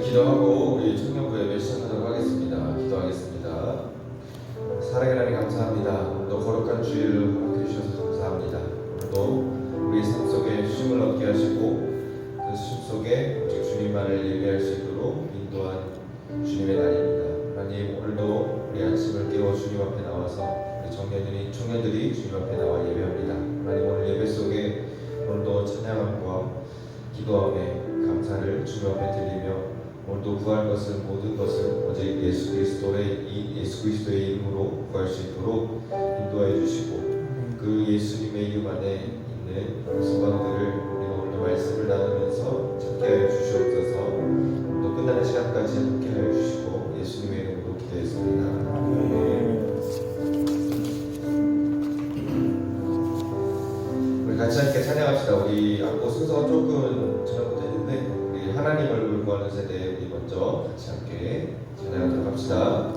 기도하고 우리 청년부 예배 시작하도록 하겠습니다. 기도하겠습니다. 사랑의 하나님 감사합니다. 오늘도 거룩한 주일을 허락해 주셔서 감사합니다. 오늘도 우리 삶 속에 쉼을 얻게 하시고 그 쉼 속에 오직 주님만을 예배할 수 있도록 인도한 주님의 날입니다. 하나님, 오늘도 우리 아침을 깨워 주님 앞에 나와서 우리 청년들이 주님 앞에 나와 예배합니다. 하나님, 오늘 예배 속에 오늘도 찬양함과 기도함에 감사를 주님 앞에 드리며 오늘도 구할 것은 모든 것을 오직 예수 그리스도의 이름으로 구할 수 있도록 인도해 주시고 그 예수님의 이름 안에 있는 소망들을 우리가 오늘도 말씀을 나누면서 찾게 하여 주시옵소서. 또 끝나는 시간까지 함께 하여 주시고 예수님의 이름으로 기도했습니다. 우리 같이 함께 찬양합시다. 우리 악보 순서가 조금 전화부터 했는데 우리 하나님 얼굴 구하는 세대 우리 먼저 같이 함께 찬양하도록 합시다.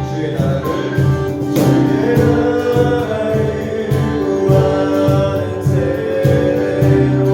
주의 나라를 구하는 세대로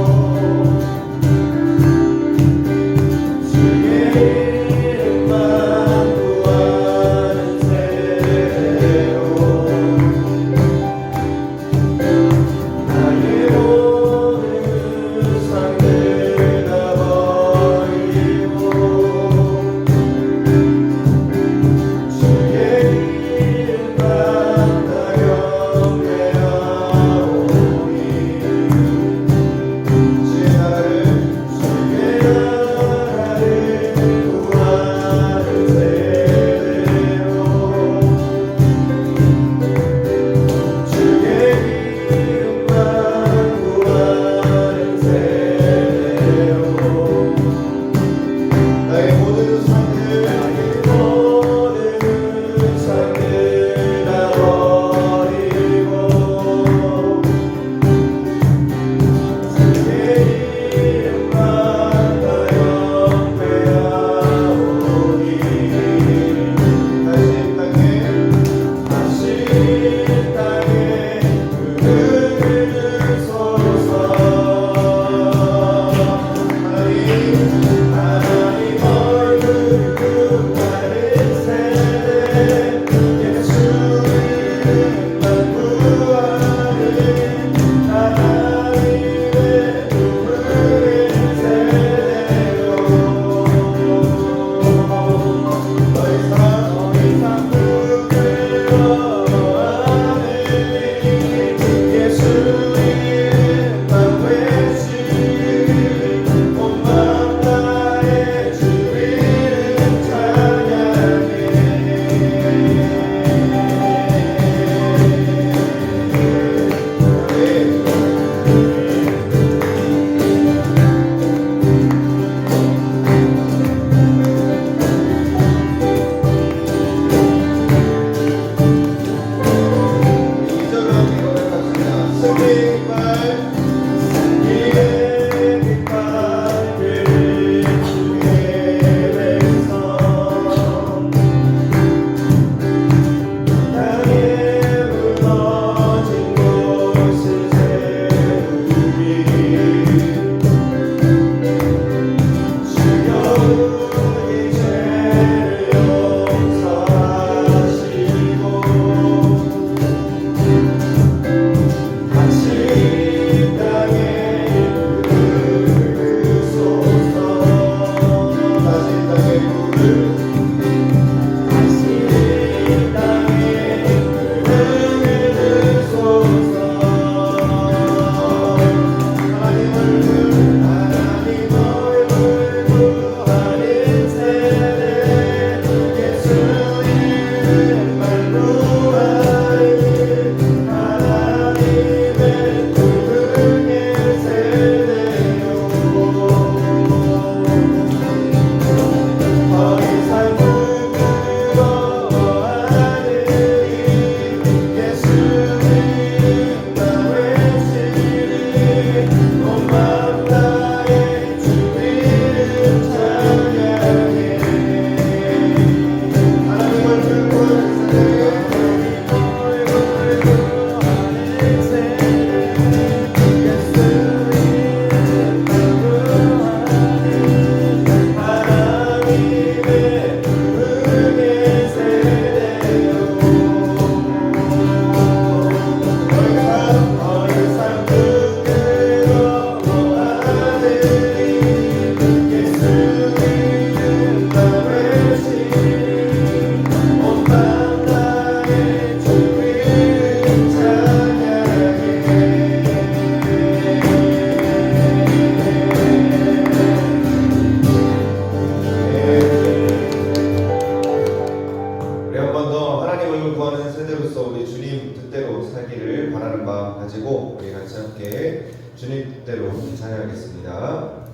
살기를 바라는 마음 가지고 우리 같이 함께 주님 뜻대로 찬양하겠습니다.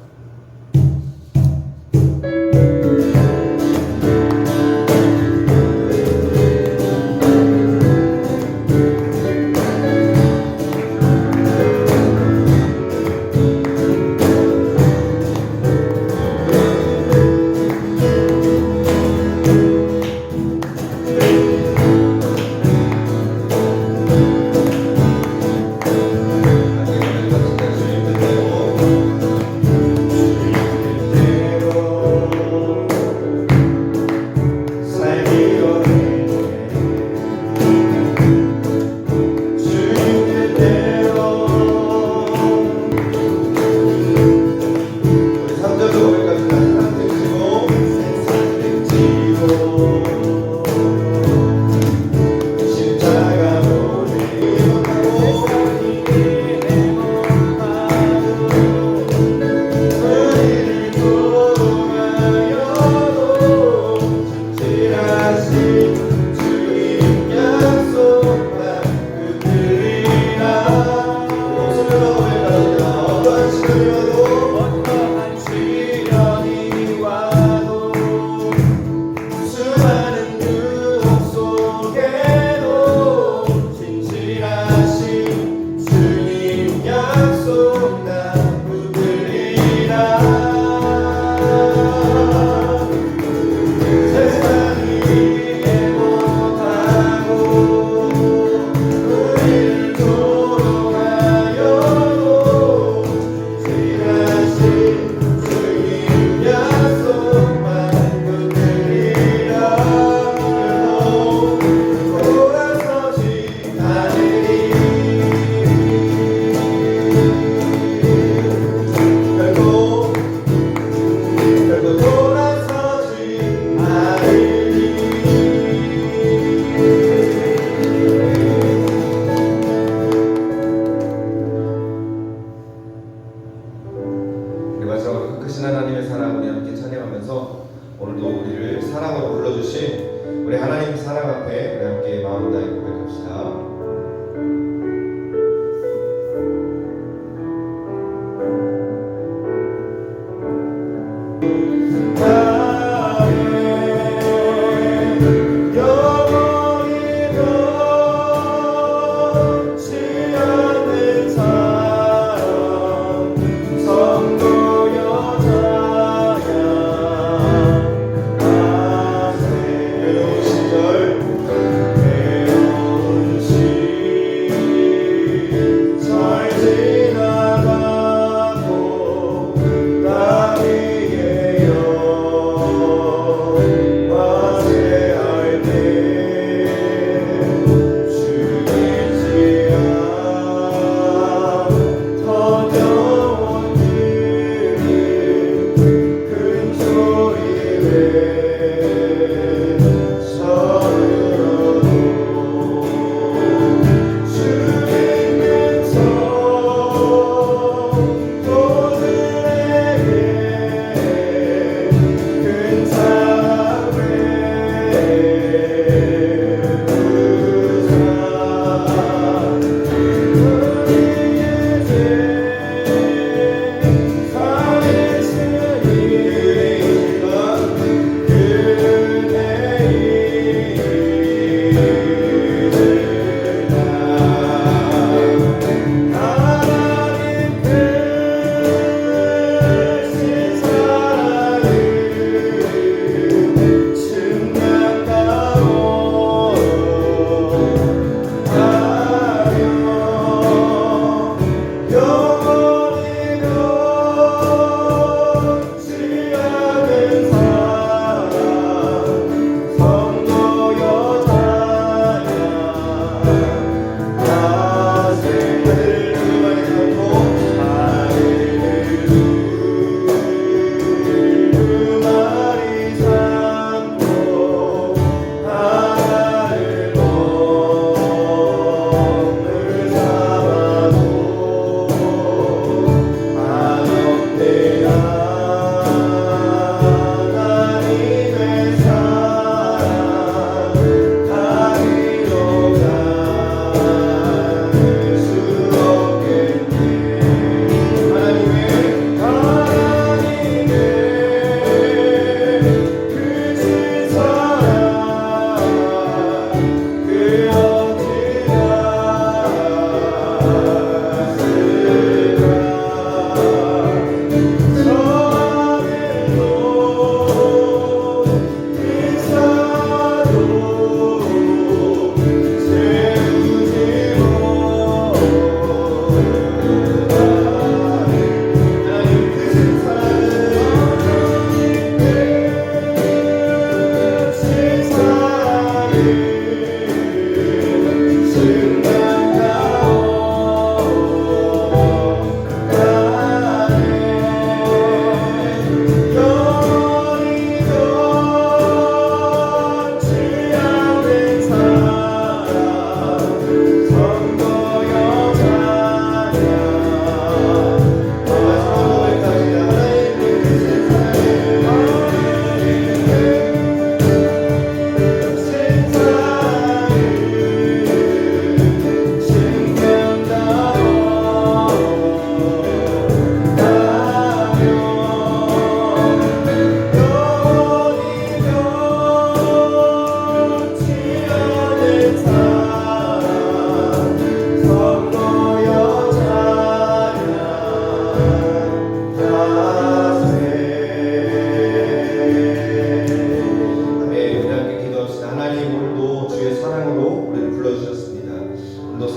주님 뜻대로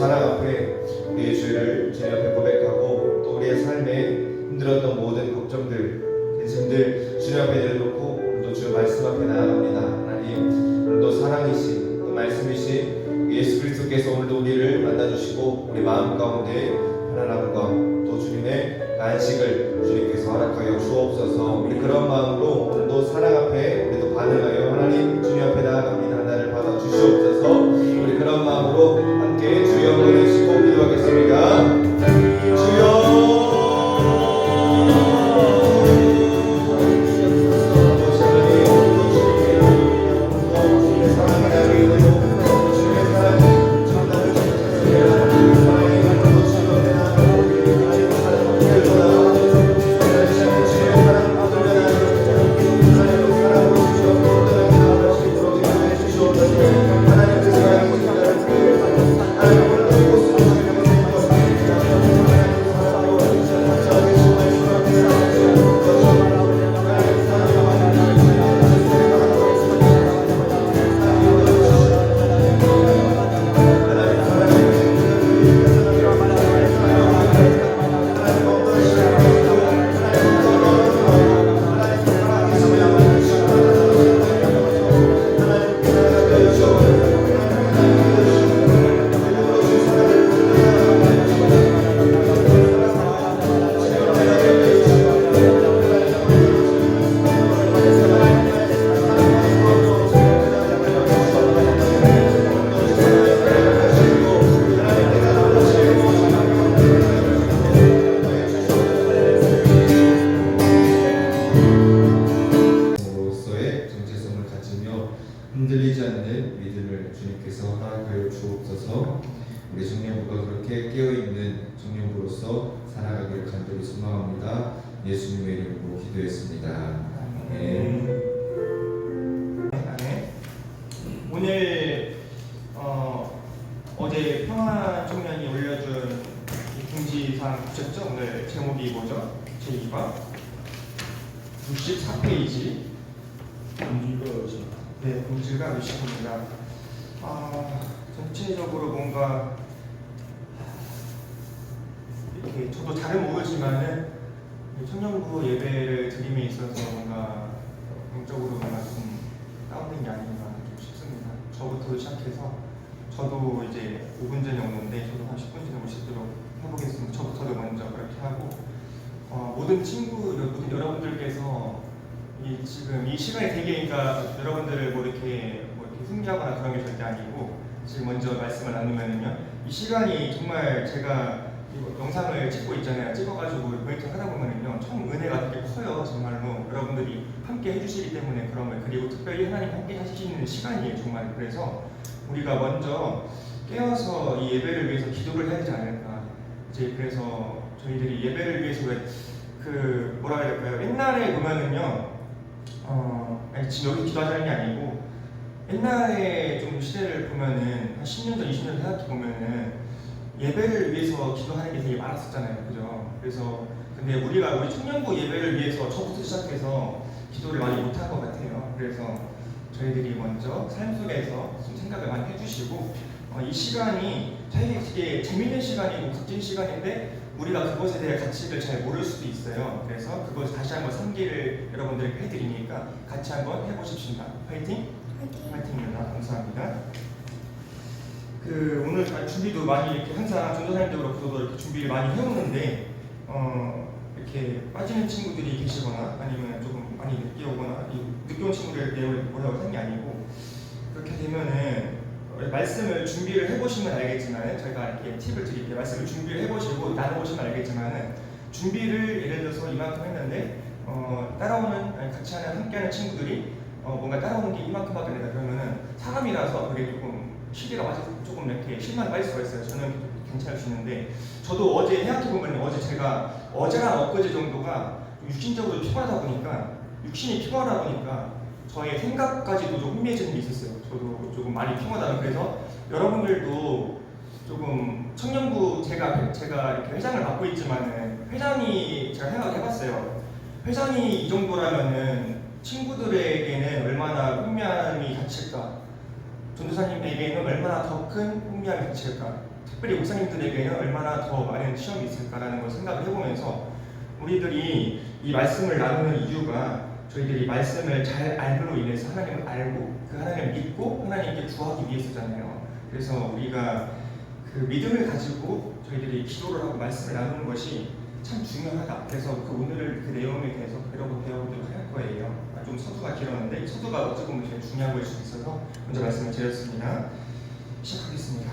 사랑 앞에 우리의 죄를 주님 앞에 고백하고 또 우리의 삶에 힘들었던 모든 걱정들, 근심들 주님 앞에 내려놓고 오늘도 주의 말씀 앞에 나아갑니다. 하나님, 오늘도 사랑이신 또 말씀이신 예수 그리스도께서 오늘도 우리를 만나주시고 우리 마음 가운데 편안함과 또 주님의 안식을 주님께서 허락하여 주옵소서. 우리 그런 마음으로 오늘도 사랑 앞에 우리도 반응하여 하나님 주님 앞에 나아갑니다. 나를 받아 주시옵소서. 우리 그런 마음으로 함께 주여 보내시고 기도하겠습니다. 주여 흔들리지 않는 믿음을 주님께서 허락하여 주옵소서. 우리 청년부가 그렇게 깨어있는 청년부로서 살아가기를 간절히 소망합니다. 예수님의 이름으로 기도했습니다. 아멘. 오늘 어제 평안 청년이 올려준 이 공지사항 보셨죠? 오늘 제목이 뭐죠? 제2과 64페이지 네, 공지가 의식입니다. 전체적으로 뭔가 이렇게 저도 잘은 모르지만은 청년부 예배를 드림에 있어서 뭔가 영적으로 뭔가 좀 다운된 게 아닌가 좀 싶습니다. 저부터 시작해서 저도 이제 5분 전에 오는데 저도 한 10분 전에 오시도록 해보겠습니다. 저도 먼저 그렇게 하고 모든 여러분들께서 지금 이 시간이 되게 그러니까 여러분들을 뭐 이렇게 훈계하거나 그런 게 절대 아니고 지금 먼저 말씀을 나누면은요 이 시간이 정말 제가 영상을 찍고 있잖아요. 찍어가지고 모니터 하다 보면은요 참 은혜가 되게 커요. 정말로 여러분들이 함께 해주시기 때문에 그러면 그리고 특별히 하나님 함께 하시는 시간이에요. 정말 그래서 우리가 먼저 깨어서 이 예배를 위해서 기도를 해야 되지 않을까. 이제 그래서 저희들이 예배를 위해서 그 뭐라 해야 될까요? 옛날에 보면은요 지금 여기 기도하자는 게 아니고 옛날에 좀 시대를 보면은 한 10년 전, 20년 전 생각해 보면은 예배를 위해서 기도하는 게 되게 많았었잖아요, 그죠? 그래서 근데 우리 청년부 예배를 위해서 저부터 시작해서 기도를 많이 못한 것 같아요. 그래서 저희들이 먼저 삶 속에서 좀 생각을 많이 해주시고 이 시간이 되게 재밌는 시간이고 값진 시간인데 우리가 그것에 대한 가치를 잘 모를 수도 있어요. 그래서 그것을 다시 한번 상기를 여러분들에게 해드리니까 같이 한번 해보십시다. 화이팅! 화이팅입니다. 감사합니다. 오늘 준비도 많이 이렇게 항상 전도사님들로 저도 이렇게 준비를 많이 해오는데 이렇게 빠지는 친구들이 계시거나 아니면 조금 많이 늦게 오거나 늦게 온 친구들 내용을 뭐라고 하는 게 아니고 그렇게 되면은 말씀을 준비를 해보시면 알겠지만 저희가 이렇게 팁을 드릴게요. 말씀을 준비를 해보시고 나눠보시면 알겠지만 준비를 예를 들어서 이만큼 했는데 따라오는 같이 하는 함께하는 친구들이 뭔가 따라오는 게 이만큼밖에 안 된다 그러면은 사람이라서 그게 조금 시기가 맞아서 조금 이렇게 실망이 빠질 수가 있어요. 저는 괜찮을 수 있는데 저도 어제 생각해보면 어제 제가 어제랑 엊그제 정도가 육신적으로 피곤하다 보니까 육신이 피곤하다 보니까 저의 생각까지도 좀 혼미해지는 게 있었어요. 저도 조금 많이 피곤하다. 그래서 여러분들도 조금 청년부 제가 이렇게 회장을 맡고 있지만은 회장이 제가 생각을 해봤어요. 회장이 이 정도라면은 친구들에게는 얼마나 혼미함이 갇힐까? 전도사님에게는 얼마나 더 큰 혼미함이 갇힐까? 특별히 목사님들에게는 얼마나 더 많은 시험이 있을까라는 걸 생각을 해보면서 우리들이 이 말씀을 나누는 이유가 저희들이 말씀을 잘 알므로 인해서 하나님을 알고 그 하나님을 믿고 하나님께 구하기 위해서잖아요. 그래서 우리가 그 믿음을 가지고 저희들이 기도를 하고 말씀을 나누는 것이 참 중요하다. 그래서 그 오늘 그 내용에 대해서 배워보도록 할 거예요. 좀 서두가 길었는데 이 서두가 어찌 보면 제일 중요한 걸 수 있어서 먼저 말씀을 드렸습니다. 시작하겠습니다.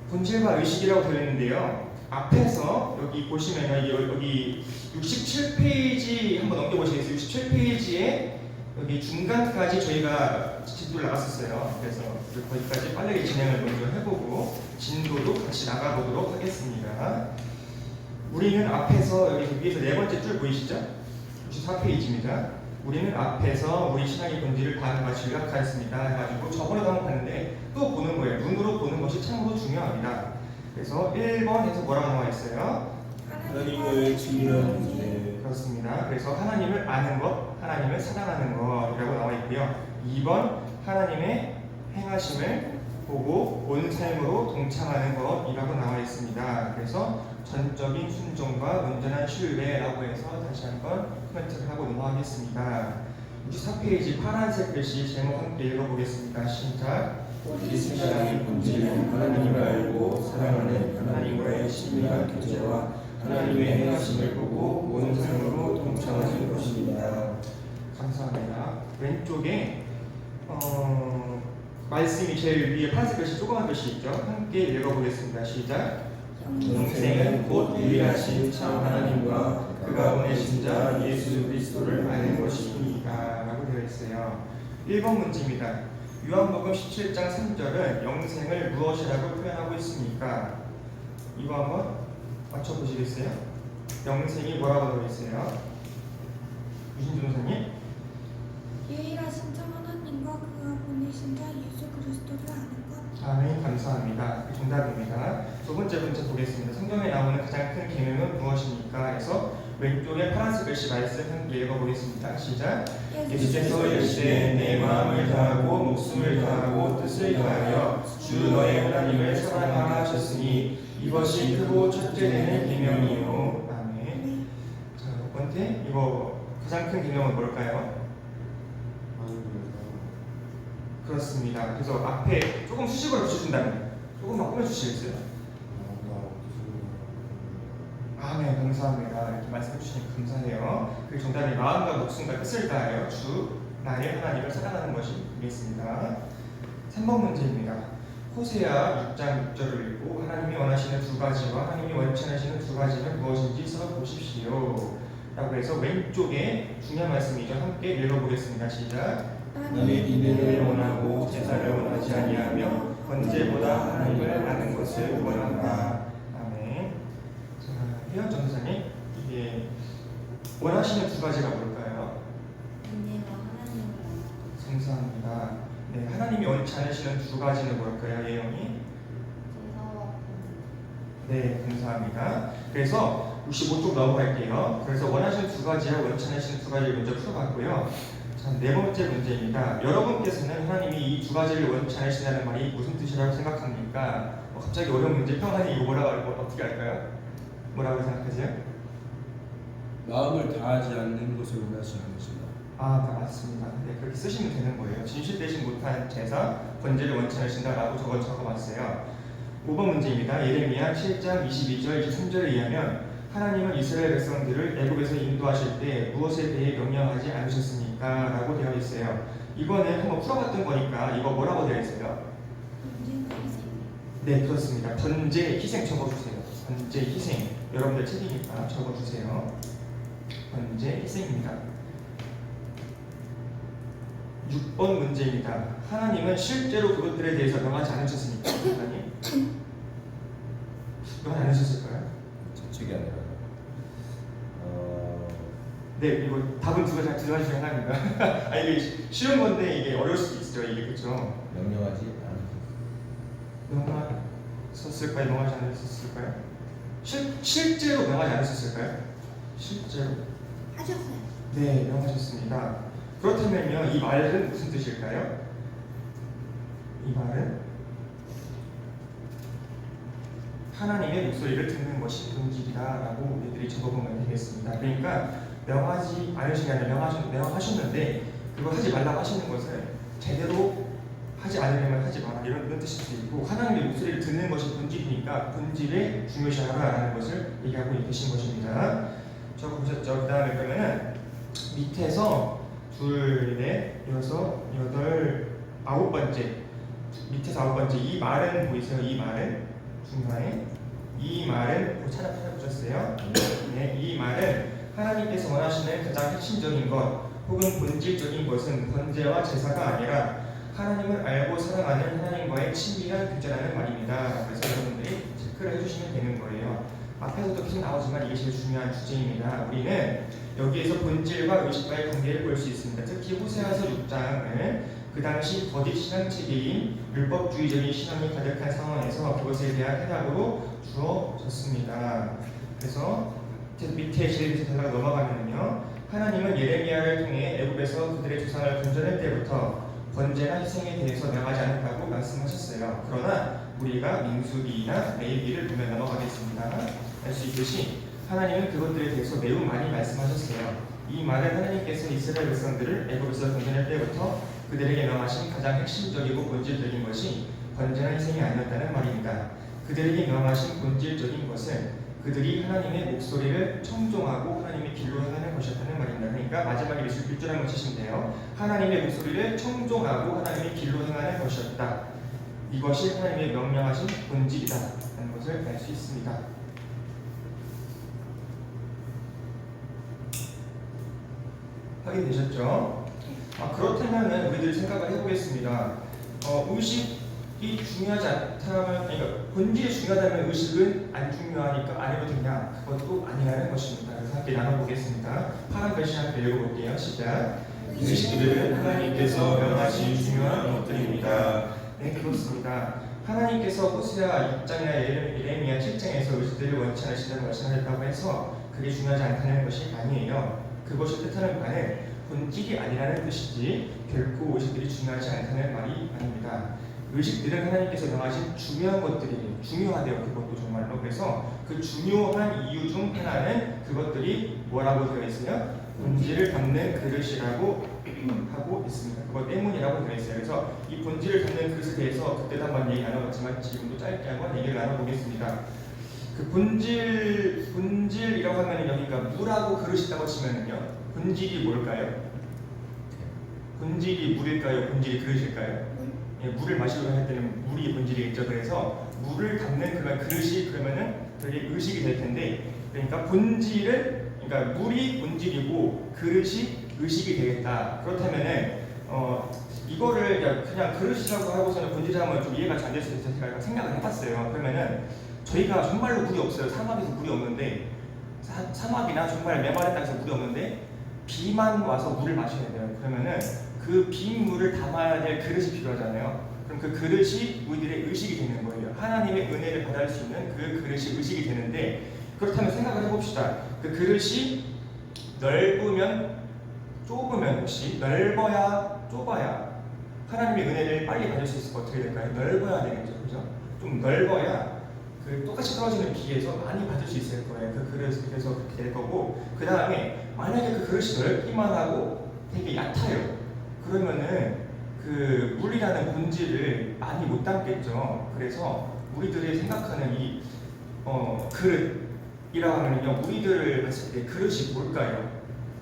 본질과 의식이라고 되어 있는데요. 앞에서 여기 보시면 여기 67페이지 한번 넘겨보시겠어요? 67페이지에 여기 중간까지 저희가 진도를 나갔었어요. 그래서 거기까지 빠르게 진행을 먼저 해보고 진도도 같이 나가보도록 하겠습니다. 우리는 앞에서 여기 위에서 네 번째 줄 보이시죠? 64페이지입니다. 우리는 앞에서 우리 신앙의 본질을 다음과 같이 요약하였습니다. 해가지고 저번에도 한번 봤는데 또 보는 거예요. 눈으로 보는 것이 참으로 중요합니다. 그래서 1번에서 뭐라고 나와 있어요? 하나님을 증명하는 그렇습니다. 그래서 하나님을 아는 것, 하나님을 사랑하는 것이라고 나와 있고요. 2번 하나님의 행하심을 보고 온 삶으로 동참하는 것이라고 나와 있습니다. 그래서 전적인 순종과 온전한 신뢰라고 해서 다시 한번 코멘트를 하고 넘어가겠습니다. 64페이지 파란색 글씨 제목 함께 읽어보겠습니다. 시작. 우리 신앙의 본질은 하나님을 알고 사랑하는 하나님과의 친밀한 교제와 하나님의 행하심을 보고 온 삶으로 동참하는 것입니다. 감사합니다. 왼쪽에 말씀이 제일 위에 파란색 글씨 조그만 글씨 있죠? 함께 읽어보겠습니다. 시작. 영생은 곧 유일하신 참 하나님과 그가 보내신 자 예수 그리스도를 아는 것입니다. 라고 되어 있어요. 1번 문제입니다. 요한복음 17장 3절은 영생을 무엇이라고 표현하고 있습니까? 이거 한번 맞춰보시겠어요? 영생이 뭐라고 되어 있어요? 유신주 선생님? 유일하신 참 하나님과 그가 보내신 자 예수 그리스도를 아는 것. 아멘. 감사합니다. 정답입니다. 두 번째 문제 보겠습니다. 성경에 나오는 가장 큰 계명은 무엇입니까? 해서 왼쪽에 파란색 글씨 말씀 함께 읽어보겠습니다. 시작. 예수께서 이르시되 내 마음을 다하고 목숨을 다하고 뜻을 다하여 주 너의 하나님을 사랑하라 하셨으니 이것이 크고 첫째 되는 계명이요. 아멘. 자, 첫 번째 이거 가장 큰 계명은 뭘까요? 그렇습니다. 그래서 앞에 조금 수식어를 붙여준다면 조금만 꾸며주시겠어요? 네, 감사합니다. 이렇게 말씀해 주시니 감사해요. 그 정답이 마음과 목숨과 뜻을 다하여 주 나의 하나님을 사랑하는 것이겠습니다. 3번 문제입니다. 호세아 6장 6절을 읽고 하나님이 원하시는 두 가지와 하나님이 원치 않으시는 두 가지는 무엇인지 써보십시오. 라고 해서 왼쪽에 중요한 말씀이죠. 함께 읽어보겠습니다. 시작. 나는 이민을 원하고 제사를 원하지 아니하며 번제보다 하나님을 아는 것을 원한다. 아멘. 자, 혜연 전도사님, 이게 원하시는 두 가지가 뭘까요? 은혜와 하나님을 아는 것. 감사합니다. 네, 하나님이 원치 않으시는 두 가지는 뭘까요, 예영이? 제사와 네, 감사합니다. 그래서 65쪽 넘어갈게요. 그래서 원하시는 두 가지와 원치 않으시는 두 가지를 먼저 풀어봤고요. 자, 네 번째 문제입니다. 여러분께서는 하나님이 이 두 가지를 원치 않으신다는 말이 무슨 뜻이라고 생각합니까? 갑자기 어려운 문제 평안이 이거 뭐라고 어떻게 할까요? 뭐라고 생각하세요? 마음을 다하지 않는 것을 원하지 않으신다. 네, 맞습니다. 네, 그렇게 쓰시면 되는 거예요. 진실되지 못한 제사, 번제를 원치 않으신다라고 적어봤어요. 5번 문제입니다. 예레미야 7장 22절 23절에 의하면 하나님은 이스라엘 백성들을 애굽에서 인도하실 때 무엇에 대해 명령하지 않으셨습니까? 라고 되어 있어요. 이거는 한번 풀어봤던 거니까 이거 뭐라고 되어 있어요? 언제나 희생. 네, 그렇습니다. 번제, 희생 적어주세요. 번제, 희생. 여러분들 책이니까 적어주세요. 번제, 희생입니다. 6번 문제입니다. 하나님은 실제로 그것들에 대해서 명하지 않으셨습니까? 하나님? 명하지 않으셨을까요? 저쪽이 아니라 네, 이거 답은 두 가지 중에 하나입니다. 이게 쉬운 건데 이게 어려울 수도 있죠. 이게 그렇죠. 명령하지 명하셨을까요? 명하지 않으셨을까요? 실제로 명하지 않으셨을까요? 실제로. 하셨어요. 네, 명하셨습니다. 그렇다면요, 이 말은 무슨 뜻일까요? 이 말은 하나님의 목소리를 듣는 것이 본질이다라고 우리들이 적어보면 되겠습니다. 그러니까 명하지 않으신 게 아니라 명하셨는데 그걸 하지 말라고 하시는 것을 제대로 하지 않으려면 하지 마라 이런 뜻일 수 있고, 하나님의 목소리를 듣는 것이 본질이니까 본질에 중요시하라라는 것을 얘기하고 계신 것입니다. 적어보셨죠? 그 다음에 그러면은 밑에서 둘, 넷, 여섯, 여덟, 아홉 번째, 밑에서 아홉 번째 이 말은 보이세요? 이 말은 중간에 이 말은 찾아보셨어요? 네, 이 말은 하나님께서 원하시는 가장 핵심적인 것 혹은 본질적인 것은 번제와 제사가 아니라 하나님을 알고 사랑하는 하나님과의 친밀한 교제라는 말입니다. 그래서 여러분들이 체크를 해주시면 되는 거예요. 앞에서도 계속 나오지만 이게 제일 중요한 주제입니다. 우리는 여기에서 본질과 의식과의 관계를 볼 수 있습니다. 특히 호세아서 6장을 그 당시 거짓 신앙 체계인 율법주의적인 신앙이 가득한 상황에서 그것에 대한 해답으로 주어졌습니다. 그래서 밑에 제일 밑에 넘어가면요, 하나님은 예레미야를 통해 애굽에서 그들의 조상을 건져낼 때부터 번제나 희생에 대해서 명하지 않았다고 말씀하셨어요. 그러나 우리가 민수기나 레위기를 보면 넘어가겠습니다. 알 수 있듯이 하나님은 그것들에 대해서 매우 많이 말씀하셨어요. 이 말은 하나님께서 이스라엘 백성들을 애굽에서 건져낼 때부터 그들에게 명하신 가장 핵심적이고 본질적인 것이 번제나 희생이 아니었다는 말입니다. 그들에게 명하신 본질적인 것은 그들이 하나님의 목소리를 청종하고 하나님의 길로 행하는 것이었다는 말입니다. 그러니까 마지막에 1줄 한번 치시면 돼요. 하나님의 목소리를 청종하고 하나님의 길로 행하는 것이었다. 이것이 하나님의 명령하신 본질이다 라는 것을 알 수 있습니다. 확인되셨죠? 그렇다면 우리들이 생각을 해보겠습니다. 의식이 중요하지 않다면, 그러니까 본질이 중요하다면 의식은 안 중요하니까 안 해도 되냐? 그것도 아니라는 것입니다. 그래서 함께 나눠보겠습니다. 파란 글씨 함께 읽어볼게요. 시작. 의식들은 하나님께서 명하신 중요한 것들입니다. 네, 그렇습니다. 하나님께서 호세아 6장이나 예레미야 7장에서 의식들을 원치 않으신다고 말씀하셨다고 해서 그게 중요하지 않다는 것이 아니에요. 그것이 뜻하는 바는 본질이 아니라는 뜻이지 결코 의식들이 중요하지 않다는 말이 아닙니다. 의식들은 하나님께서 명하신 중요한 것들이에요. 중요하대요. 그것도 정말로. 그래서 그 중요한 이유 중 하나는 그것들이 뭐라고 되어 있어요? 본질을 담는 그릇이라고 하고 있습니다. 그것 때문이라고 되어 있어요. 그래서 이 본질을 담는 그릇에 대해서 그때도 한번 얘기 나눠봤지만 지금도 짧게 한번 얘기를 나눠보겠습니다. 그 본질이라고 하면 여기가 물하고 그릇이 있다고 치면은요, 본질이 뭘까요? 본질이 물일까요? 본질이 그릇일까요? 예, 물을 마시려고 할 때는 물이 본질이겠죠. 그래서 물을 담는 그런 그릇이 그러면은 되게 의식이 될 텐데, 그러니까 본질은, 그러니까 물이 본질이고 그릇이 의식이 되겠다. 그렇다면은 이거를 그냥 그릇이라고 하고서는 본질이라면 좀 이해가 잘 될 수 있어서 제가 생각을 해봤어요. 그러면은 저희가 정말로 물이 없어요. 사막에서 물이 없는데, 사막이나 정말 메마른 땅에서 물이 없는데 비만 와서 물을 마셔야 돼요. 그러면은 그 빈 물을 담아야 될 그릇이 필요하잖아요. 그럼 그 그릇이 우리들의 의식이 되는 거예요. 하나님의 은혜를 받을 수 있는 그 그릇이 의식이 되는데, 그렇다면 생각을 해봅시다. 그 그릇이 넓으면 좁으면, 혹시 넓어야 좁아야 하나님의 은혜를 빨리 받을 수 있을까? 어떻게 될까요? 넓어야 되겠죠. 그죠? 좀 넓어야 그 똑같이 떨어지는 비에서 많이 받을 수 있을 거예요. 그 그릇, 그래서 그렇게 될 거고, 그 다음에 만약에 그 그릇이 넓기만 하고 되게 얕아요. 그러면은 그 물이라는 본질을 많이 못 담겠죠. 그래서 우리들이 생각하는 이 그릇이라고 하면요, 우리들을 봤을 때 그릇이 뭘까요?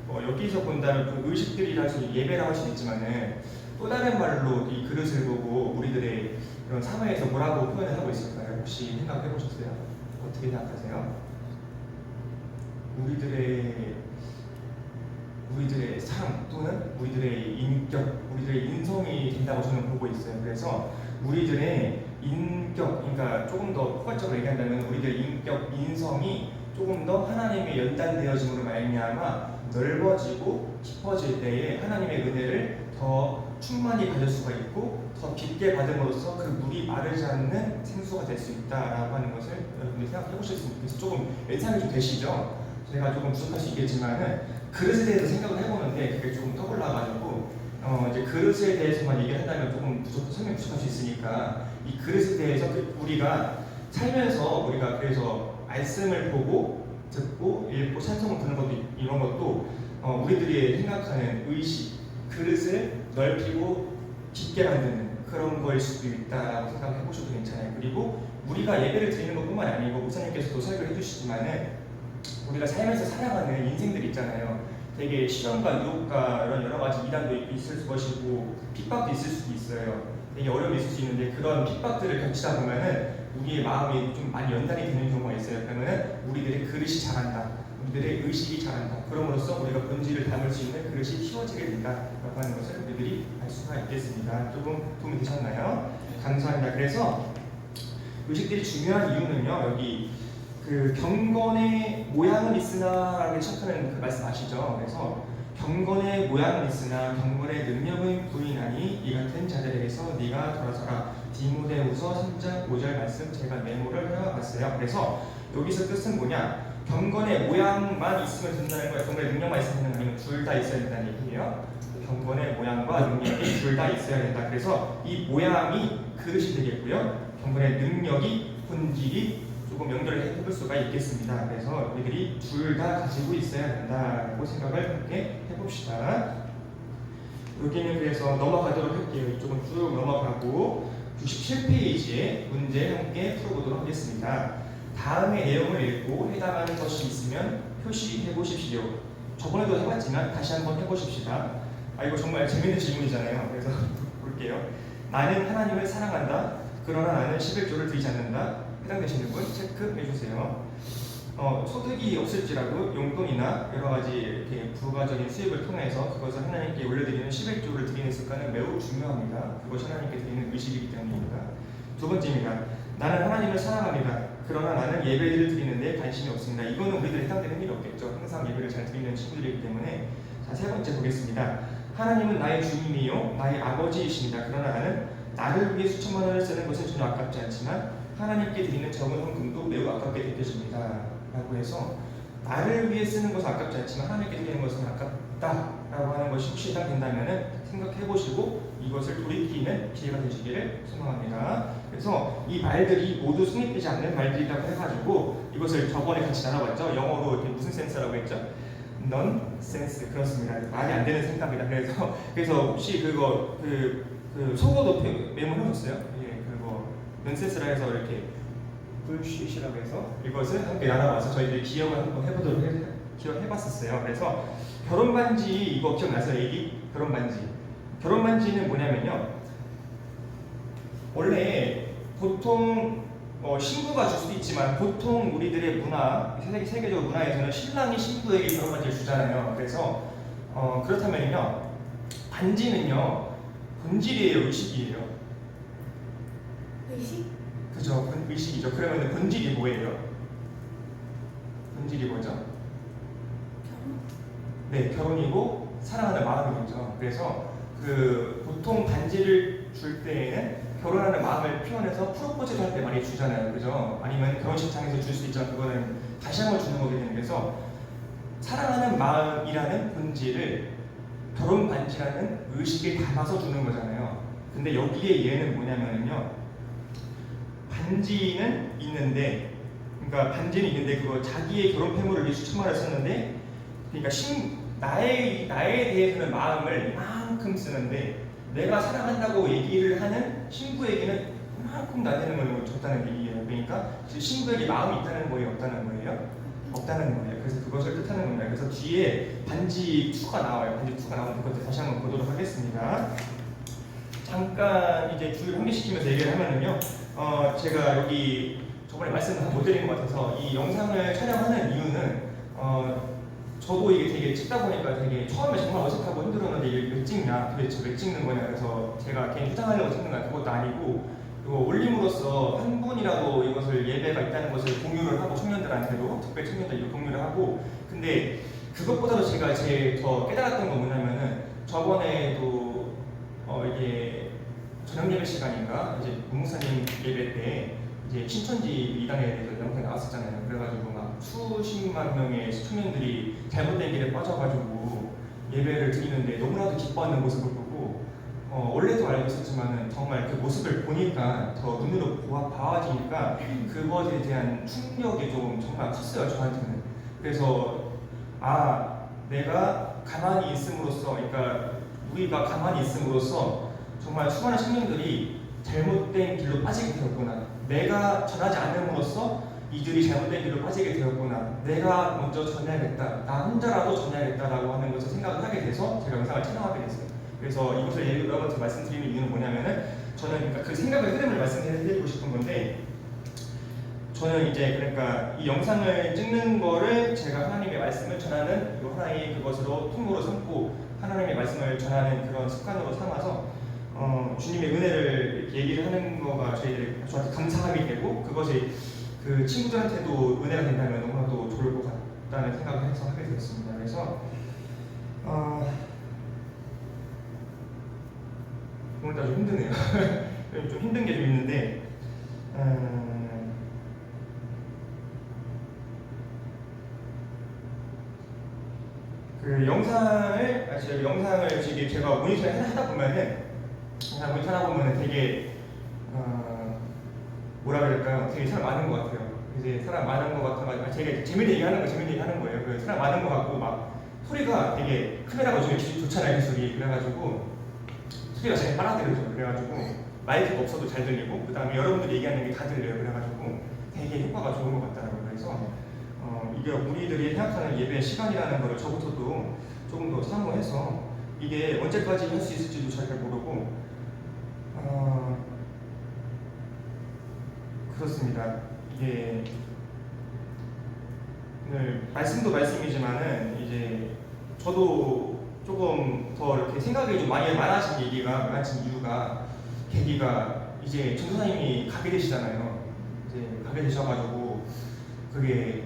여기서 본다면 그 의식들이라 해서 예배라고 할 수 있지만은 또 다른 말로 이 그릇을 보고 우리들의 그런 사회에서 뭐라고 표현을 하고 있을까요? 혹시 생각해 보셨어요? 어떻게 생각하세요? 우리들의 삶 또는 우리들의 인격, 우리들의 인성이 된다고 저는 보고 있어요. 그래서 우리들의 인격, 그러니까 조금 더 포괄적으로 얘기한다면 우리들의 인격, 인성이 조금 더 하나님의 연단되어짐으로 말미암아 넓어지고 깊어질 때에 하나님의 은혜를 더 충만히 받을 수가 있고 더 깊게 받음으로써 그 물이 마르지 않는 생수가 될 수 있다라고 하는 것을 여러분들이 생각해 보셨으면 좋겠어요. 조금 예상이 좀 되시죠? 제가 조금 부족할 수 있겠지만은 그릇에 대해서 생각을 해보는데 그게 조금 떠올라가지고 이제 그릇에 대해서만 얘기를 한다면 조금 설명이 부족할 수 있으니까 이 그릇에 대해서 우리가 살면서 우리가 그래서 말씀을 보고 듣고 읽고 찬송을 듣는 것도 이런 것도 우리들이 생각하는 의식, 그릇을 넓히고 깊게 만드는 그런 거일 수도 있다고 생각해 보셔도 괜찮아요. 그리고 우리가 예배를 드리는 것뿐만 아니고 목사님께서도 설교를 해주시지만은 우리가 살면서 살아가는 인생들 있잖아요. 되게 시련과 유혹과 이런 여러 가지 이단도 있을 것이고 핍박도 있을 수도 있어요. 되게 어려움이 있을 수 있는데 그런 핍박들을 겪다 보면은 우리의 마음이 좀 많이 연단이 되는 경우가 있어요. 그러면은 우리들의 그릇이 자란다, 우리들의 의식이 자란다. 그럼으로써 우리가 본질을 담을 수 있는 그릇이 키워지게 된다라고 하는 것을 우리들이 알 수가 있겠습니다. 조금 도움이 되셨나요? 감사합니다. 그래서 의식들이 중요한 이유는요. 여기 그 경건의 모양은 있으나라고 시작하는 그 말씀 아시죠? 그래서 경건의 모양은 있으나 경건의 능력은 부인하니 이 같은 자들에게서 네가 돌아서라. 디모데후서 3장 5절 말씀 제가 메모를 해왔어요. 그래서 여기서 뜻은 뭐냐? 경건의 모양만 있으면 된다는 거예요. 경건의 능력만 있으면 된다는 아니면 둘 다 있어야 된다는 얘기예요. 경건의 모양과 능력이 둘 다 있어야 된다. 그래서 이 모양이 그릇이 되겠고요. 경건의 능력이 본질이 조금 연결을 해볼 수가 있겠습니다. 그래서 우리들이 둘 다 가지고 있어야 된다고 생각을 함께 해봅시다. 여기는 그래서 넘어가도록 할게요. 이쪽은 쭉 넘어가고 97페이지에 문제 함께 풀어보도록 하겠습니다. 다음의 내용을 읽고 해당하는 것이 있으면 표시해 보십시오. 저번에도 해봤지만 다시 한번 해보십시다. 이거 정말 재밌는 질문이잖아요. 그래서 볼게요. 나는 하나님을 사랑한다. 그러나 나는 11조를 드리지 않는다. 해당되시는 분 체크해 주세요. 소득이 없을지라도 용돈이나 여러 가지 이렇게 부가적인 수입을 통해서 그것을 하나님께 올려드리는 11조를 드리는 습관은 매우 중요합니다. 그것이 하나님께 드리는 의식이기 때문입니다. 두 번째입니다. 나는 하나님을 사랑합니다. 그러나 나는 예배를 드리는데 관심이 없습니다. 이거는 우리들 해당되는 일이 없겠죠. 항상 예배를 잘 드리는 친구들이기 때문에. 자, 세 번째 보겠습니다. 하나님은 나의 주님이요 나의 아버지이십니다. 그러나 나는 나를 위해 수천만 원을 쓰는 것은 전혀 아깝지 않지만 하나님께 드리는 적은 헌금도 매우 아깝게 느껴집니다. 라고 해서 나를 위해 쓰는 것은 아깝지 않지만 하나님께 드리는 것은 아깝다라고 하는 것이 혹시 해당된다면 생각해 보시고 이것을 돌이키는 기회가 되시기를 소망합니다. 그래서 이 말들이 모두 성립되지 않는 말들이라고 해가지고 이것을 저번에 같이 나눠봤죠. 영어로 이렇게 무슨 센스라고 했죠? nonsense. 그렇습니다. 말이 안 되는 생각입니다. 그래서 혹시 그거 속어도 메모해줬어요? 예, 그거 nonsense라 해서 이렇게 bullshit이라고 해서 이것을 함께 나눠봐서 저희들이 기억을 한번 기억해봤었어요. 그래서 결혼 반지 이거 기억나세요? 얘기? 결혼 반지. 결혼 반지는 뭐냐면요. 원래 보통 신부가 줄 수도 있지만 보통 우리들의 문화, 세계적 문화에서는 신랑이 신부에게 결혼 반지를 주잖아요. 그래서 그렇다면요. 반지는요. 본질이에요, 의식이에요? 의식? 그죠, 의식이죠. 그러면 본질이 뭐예요? 본질이 뭐죠? 결혼? 네, 결혼이고 사랑하는 마음이죠. 그래서 보통 반지를 줄 때에는 결혼하는 마음을 표현해서 프로포즈를 할 때 많이 주잖아요. 그죠? 아니면 결혼식장에서 줄 수 있지만 그거는 다시 한번 주는 거기 때문에 그래서 사랑하는 마음이라는 본질을 결혼 반지라는 의식에 담아서 주는 거잖아요. 근데 여기에 얘는 뭐냐면요. 반지는 있는데, 그러니까 반지는 있는데 그거 자기의 결혼 폐물을 위해 수천만 원을 썼는데, 그러니까 나에 대해서는 마음을 이만큼 쓰는데 내가 사랑한다고 얘기를 하는 신부에게는 이만큼 나대는 걸 줬다는 얘기예요. 그러니까 신부에게 마음이 있다는 거예요, 없다는 거예요? 없다는 거예요. 그래서 그것을 뜻하는 겁니다. 그래서 뒤에 반지 2가 나와요. 반지 2가 나오는 것들 다시 한번 보도록 하겠습니다. 잠깐 이제 주의를 환기시키면서 얘기를 하면은요. 제가 여기 저번에 말씀을 못 드린 것 같아서 이 영상을 촬영하는 이유는 저도 이게 되게 찍다 보니까 되게 처음에 정말 어색하고 힘들었는데 이게 왜 찍냐, 도대체 왜 찍는 거냐. 그래서 제가 괜히 포장하려고 찍는 건 그것도 아니고 이거 올림으로써 한 분이라도 이것을 예배가 있다는 것을 공유를 하고 청년들한테도 특별히 청년들 공유를 하고. 근데 그것보다도 제가 더 깨달았던 건 뭐냐면은 저번에도 이게 저녁 예배 시간인가 이제 문목사님 예배 때 이제 신천지 이단에 대해서 영상이 나왔었잖아요. 그래가지고 막 수십만 명의 청년들이 잘못된 길에 빠져가지고 예배를 드리는데 너무나도 기뻐하는 모습을 보고 원래도 알고 있었지만은 정말 그 모습을 보니까 더 눈으로 봐지니까 그것에 대한 충격이 좀 정말 컸어요, 저한테는. 그래서 내가 가만히 있음으로써, 그러니까 우리가 가만히 있음으로써 정말 수많은 청년들이 잘못된 길로 빠지게 되었구나. 내가 전하지 않음으로써 이들이 잘못된 길로 빠지게 되었구나. 내가 먼저 전해야겠다. 나 혼자라도 전해야겠다라고 하는 것을 생각을 하게 돼서 제가 영상을 촬영하게 됐어요. 그래서 이것을 여러분한테 말씀드리는 이유는 뭐냐면은 저는 그러니까 그 생각의 흐름을 말씀드리고 싶은 건데, 저는 이제 그러니까 이 영상을 찍는 거를 제가 하나님의 말씀을 전하는 하나의 그것으로 통로로 삼고 하나님의 말씀을 전하는 그런 습관으로 삼아서 주님의 은혜를 이렇게 얘기를 하는 거가 저한테 감사함이 되고, 그것이 그 친구들한테도 은혜가 된다면 너무나도 좋을 것 같다는 생각을 해서 하게 되었습니다. 그래서 오늘따라 좀 힘드네요. 좀 힘든 게 좀 있는데, 그 영상을 지금 제가 모니터링 하다 보면은 되게 뭐라 그럴까요? 되게 사람 많은 것 같아요. 이제 사람 많은 것 같아가지고 제가 재밌는 얘기 하는 거예요. 그 사람 많은 것 같고 막 소리가 되게 카메라가 요즘에 좋잖아요, 기술이. 그래가지고 소리가 잘 빨아들여져요. 그래가지고 마이크가 없어도 잘 들리고, 그 다음에 여러분들이 얘기하는 게 다 들려요. 그래가지고 되게 효과가 좋은 것 같더라고요. 그래서 이게 우리들이 생각하는 예배 시간이라는 거를 저부터도 조금 더 사모해서 이게 언제까지 할 수 있을지도 잘 모르고 그렇습니다. 이게 오늘 말씀도 말씀이지만은 이제 저도 조금 더 이렇게 생각이 좀 많아진 이유가 계기가 이제 전도사님이 가게 되시잖아요. 이제 가게 되셔가지고 그게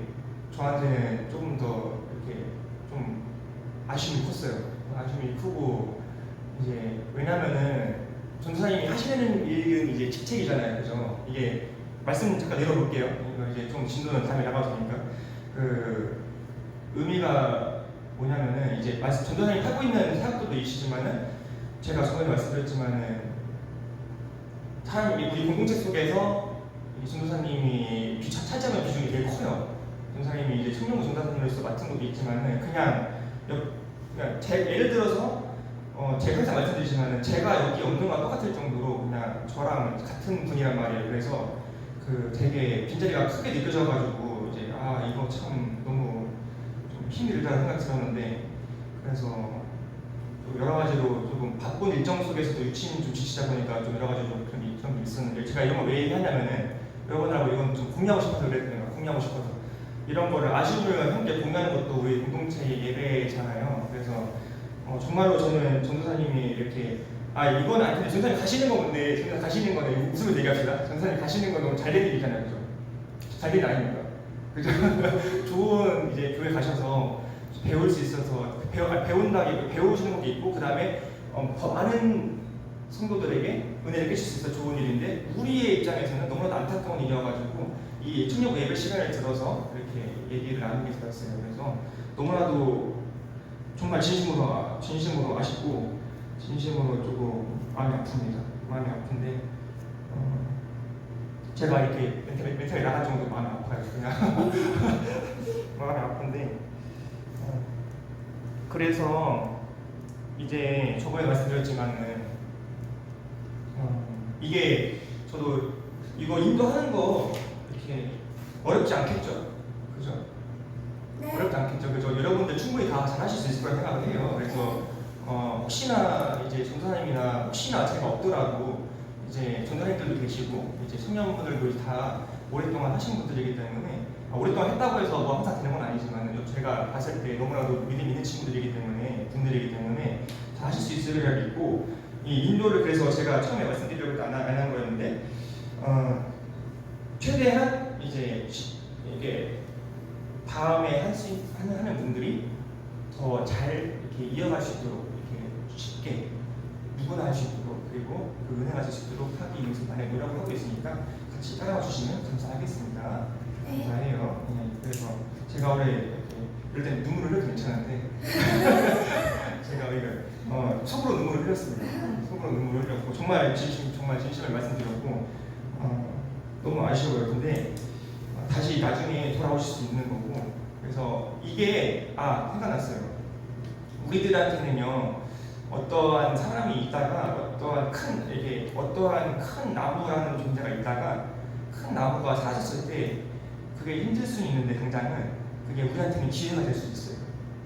저한테는 조금 더 이렇게 좀 아쉬움이 컸어요. 아쉬움이 크고, 이제 왜냐면은 전도사님이 하시는 일은 이제 직책이잖아요, 그죠? 이게 말씀 잠깐 내려볼게요. 이거 이제 좀 진도는 다음에 나가도 되니까. 그 의미가 뭐냐면은 이제 말씀 전도사님이 하고 있는 사역들도 있으시지만은 제가 저번에 말씀드렸지만은 우리 공동체 속에서 이 전도사님이 차지하는 비중이 되게 커요. 전도사님이 이제 청년부 전도사님으로서 맡은 것도 있지만은 그냥 예를 들어서 제가 항상 말씀드리지만은 제가 여기 없는 거와 똑같을 정도로 그냥 저랑 같은 분이란 말이에요. 그래서 그 되게 빈자리가 크게 느껴져가지고 이제 이거 참 너무 좀 힘이 들다는 생각이 들었는데, 그래서 여러 가지로 조금 바쁜 일정 속에서도 유치인 좀 지치다 보니까 좀 여러 가지 좀 그런 일정이 있었는데, 제가 이런 거 왜 얘기하냐면은 여러분하고 이건 좀 공유하고 싶어서 그랬거든요. 공유하고 싶어서 이런 거를 아쉬움을 함께 공유하는 것도 우리 공동체 예배잖아요. 그래서 정말로 저는 전도사님이 이렇게 이건 근데 전도사님 가시는 건데, 전도사님 가시는 거네, 웃으면 얘기합시다. 전도사님 가시는 건 너무 잘된 일이잖아요, 그죠? 잘된 일 아닙니까? 그죠? 좋은 이제 교회 가셔서 배울 수 있어서 배우시는 것도 있고, 그 다음에 더 많은 성도들에게 은혜를 끼칠 수 있어서 좋은 일인데, 우리의 입장에서는 너무나도 안타까운 일이어가지고 이 청년 예배 시간을 들어서 이렇게 얘기를 나누게 되었어요. 그래서 너무나도 정말 진심으로 아쉽고 진심으로 조금 마음이 아픕니다. 마음이 아픈데 제가 이렇게 멘탈이 나갈 정도로 마음이 아파요. 그냥 마음이 아픈데 그래서 이제 저번에 말씀드렸지만은 이게 저도 이거 인도하는 거 이렇게 어렵지 않겠죠, 그죠? 네. 어렵지 않겠죠, 그죠? 여러분들 충분히 다 잘하실 수 있을 거라 생각을 해요. 그래서 혹시나 이제 전도사님이나 혹시나 제가 없더라도 이제 전도사님들도 계시고 이제 청년분들도 다 오랫동안 하신 분들이기 때문에 오랫동안 했다고 해서 뭐 항상 되는 건 아니지만 제가 봤을 때 너무나도 믿음 있는 분들이기 때문에 다 하실 수 있을 줄 믿고, 이 인도를 그래서 제가 처음에 말씀드리려고 안 한 거였는데 최대한 이제 이게 다음에 하는 분들이 더 잘 이렇게 이어갈 수 있도록 이렇게 쉽게 누구나 할 수 있도록, 그리고 그 은혜가 될 수 있도록 하기 위해서 많이 노력을 하고 있으니까 같이 따라와 주시면 감사하겠습니다. 네. 감사해요. 그래서 제가 원래 이렇게 이럴 때 눈물을 흘려도 괜찮은데 제가 이거 속으로 눈물을 흘렸습니다. 속으로 눈물을 흘렸고 정말 진심을 말씀드렸고 너무 아쉬워요. 근데 다시 나중에 돌아오실 수 있는 거고 그래서 이게 생각났어요. 우리들한테는요 어떠한 사람이 있다가 어떠한 큰 나무라는 존재가 있다가 큰 나무가 사라졌을 때 그게 힘들 수 있는데 당장은 그게 우리한테는 기회가 될 수 있어요.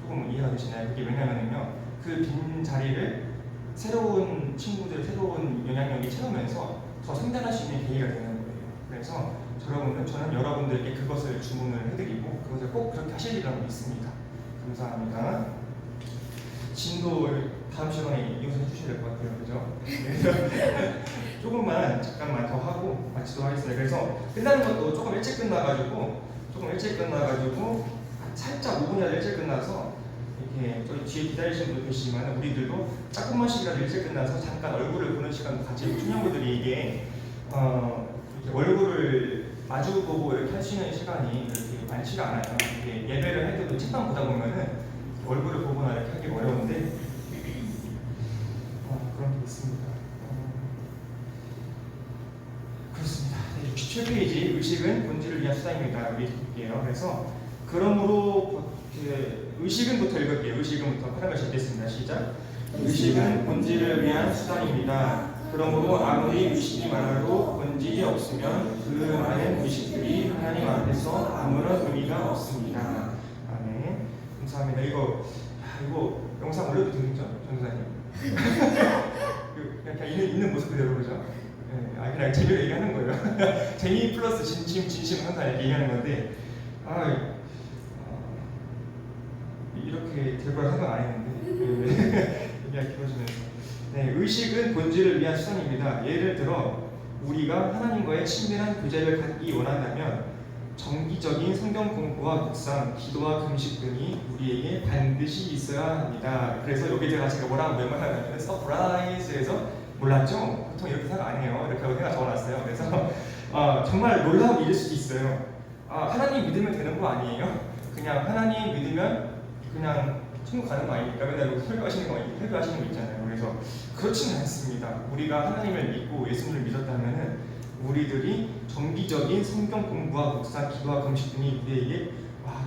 조금 이해가 되시나요? 그게 왜냐면은요 그 빈 자리를 새로운 친구들, 새로운 영향력이 채우면서 더 성장할 수 있는 계기가 되는 거예요. 그래서 저는 여러분들께 그것을 주문을 해드리고 그것을 꼭 그렇게 하시리라고 믿습니다. 감사합니다. 진도 다음 시간에 이것을 해주셔야 될 것 같아요. 그죠? 잠깐만 더 하고 마치도록 하겠습니다. 그래서 끝나는 것도 조금 일찍 끝나가지고 살짝 5분이라도 일찍 끝나서 이렇게 저희 뒤에 기다리시는 분들 계시지만 우리들도 조금만씩이라도 일찍 끝나서 잠깐 얼굴을 보는 시간도 가지고 청년부들이 이게 이렇게 얼굴을 마주보고 이렇게 할 수 있는 시간이 그렇게 많지가 않아요. 이렇게 예배를 할 때도 책방 보다 보면은 얼굴을 보거나 이렇게 하기 어려운데 그런 게 있습니다. 그렇습니다. 네, 67페이지 의식은 본질을 위한 수단입니다. 여기 볼게요. 그래서 그러므로 의식은부터 읽을게요. 의식은부터 하는 것이 있겠습니다. 시작. 의식은 본질을 위한 수단입니다. 그러므로 아무리 의식이 많아도 본질이 없으면 그 많은 의식들이 하나님 앞에서 아무런 의미가 없습니다. 아멘. 감사합니다. 이거 영상 올려도 되겠죠, 전사님? 그냥 있는 모습 그대로 그죠? 네, 그냥 재미로 얘기하는 거예요. 재미 플러스 진심 항상 이렇게 얘기하는 건데, 이렇게 될 거라 생각 안 했는데 얘기가 길어지면서. 네, 의식은 본질을 위한 수단입니다. 예를 들어 우리가 하나님과의 친밀한 교제를 갖기 원한다면 정기적인 성경 공부와 묵상, 기도와 금식 등이 우리에게 반드시 있어야 합니다. 그래서 여기 제가 뭐라고 메모하냐면 서프라이즈에서 몰랐죠? 보통 이렇게 생각 안 해요. 이렇게 하고 생각 적어놨어요. 그래서 정말 놀라운 일일 수도 있어요. 하나님 믿으면 되는 거 아니에요? 그냥 하나님 믿으면 그냥 천국 가는 거 아닙니까? 맨날 설교하시는 거 있잖아요. 그래서 그렇지는 않습니다. 우리가 하나님을 믿고 예수님을 믿었다면은 우리들이 정기적인 성경 공부와 묵상, 기도와 금식 등이 우리에게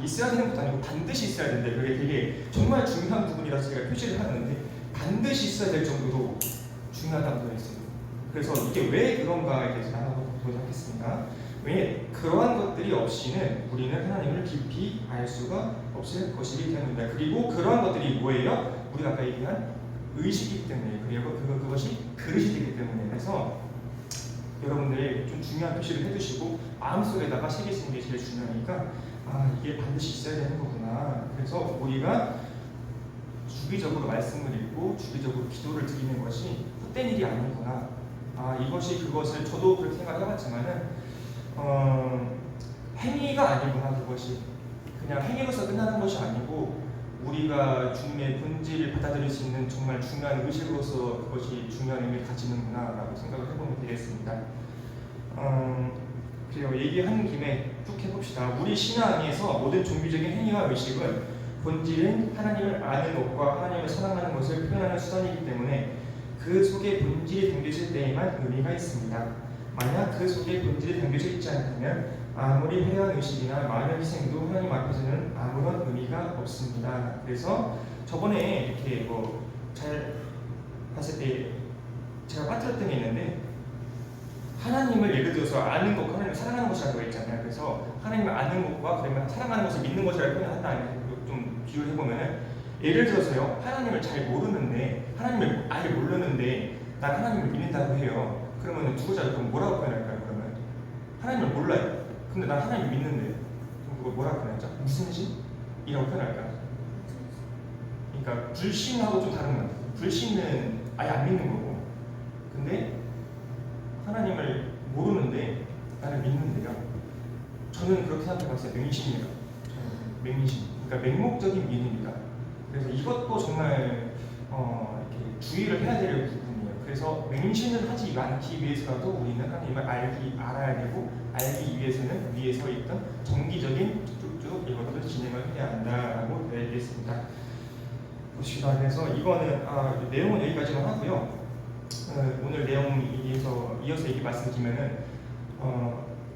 있어야 되는 것도 아니고 반드시 있어야 되는데 그게 되게 정말 중요한 부분이라서 제가 표시를 하는데 반드시 있어야 될 정도로 중요하다고 되어 있습니다. 그래서 이게 왜 그런가에 대해서 나눠보도록 하겠습니다. 왜 그러한 것들이 없이는 우리는 하나님을 깊이 알 수가 없을 것이기 때문입니다. 그리고 그러한 것들이 뭐예요? 우리가 아까 얘기한 의식이기 때문에 그리고 그것이 그릇이 되기 때문에 그래서 여러분들이 좀 중요한 표시를 해두시고 마음속에다가 새기시는 게 제일 중요하니까 이게 반드시 있어야 되는 거구나. 그래서 우리가 주기적으로 말씀을 읽고 주기적으로 기도를 드리는 것이 헛된 일이 아니구나. 이것이 그것을 저도 그렇게 생각해봤지만은 행위가 아니구나. 그것이 그냥 행위로서 끝나는 것이 아니고 우리가 주님의 본질을 받아들일 수 있는 정말 중요한 의식으로서 그것이 중요한 의미를 가지는구나 라고 생각을 해보면 되겠습니다. 그리고 얘기하는 김에 쭉 해봅시다. 우리 신앙에서 모든 종교적인 행위와 의식은 본질은 하나님을 아는 것과 하나님을 사랑하는 것을 표현하는 수단이기 때문에 그 속에 본질이 담겨질 때에만 의미가 있습니다. 만약 그 속에 본질이 담겨져 있지 않다면 아무리 화려한 의식이나 많은 희생도 하나님 앞에서는 아무런 의미가 없습니다. 그래서 저번에 이렇게 잘 봤을 때 제가 빠뜨렸던 게 있는데 하나님을 예를 들어서 아는 것과 하나님을 사랑하는 것이라고 했잖아요. 그래서 하나님을 아는 것과 그러면 사랑하는 것을 믿는 것이라고 표현한다. 좀 비유를 해보면은 예를 들어서요 하나님을 잘 모르는데 하나님을 아예 모르는데 난 하나님을 믿는다고 해요. 그러면 누구자 그럼 뭐라고 표현할까요? 그러면 하나님을 몰라요. 근데 난 하나님을 믿는데 그럼 그거 뭐라고 표현하죠? 무슨 신? 이라고 표현할까요? 그러니까 불신하고 좀 다른 것 같아요. 불신은 아예 안 믿는 거고 근데 하나님을 모르는데 나를 믿는데요. 저는 그렇게 생각해봤어요. 맹신이에요. 맹신. 그러니까 맹목적인 믿음이다. 그래서 이것도 정말 이렇게 주의를 해야 될 부분이에요. 그래서 맹신을 하지 않기 위해서라도 우리는 하나님을 알아야 되고 알기 위해서는 위에 서 있던 정기적인 쭉쭉 이것도 진행을 해야 한다라고 되어 있겠습니다. 봅시다. 그래서 이거는 내용은 여기까지만 하고요. 오늘 내용에서 이어서 얘기 말씀드리면은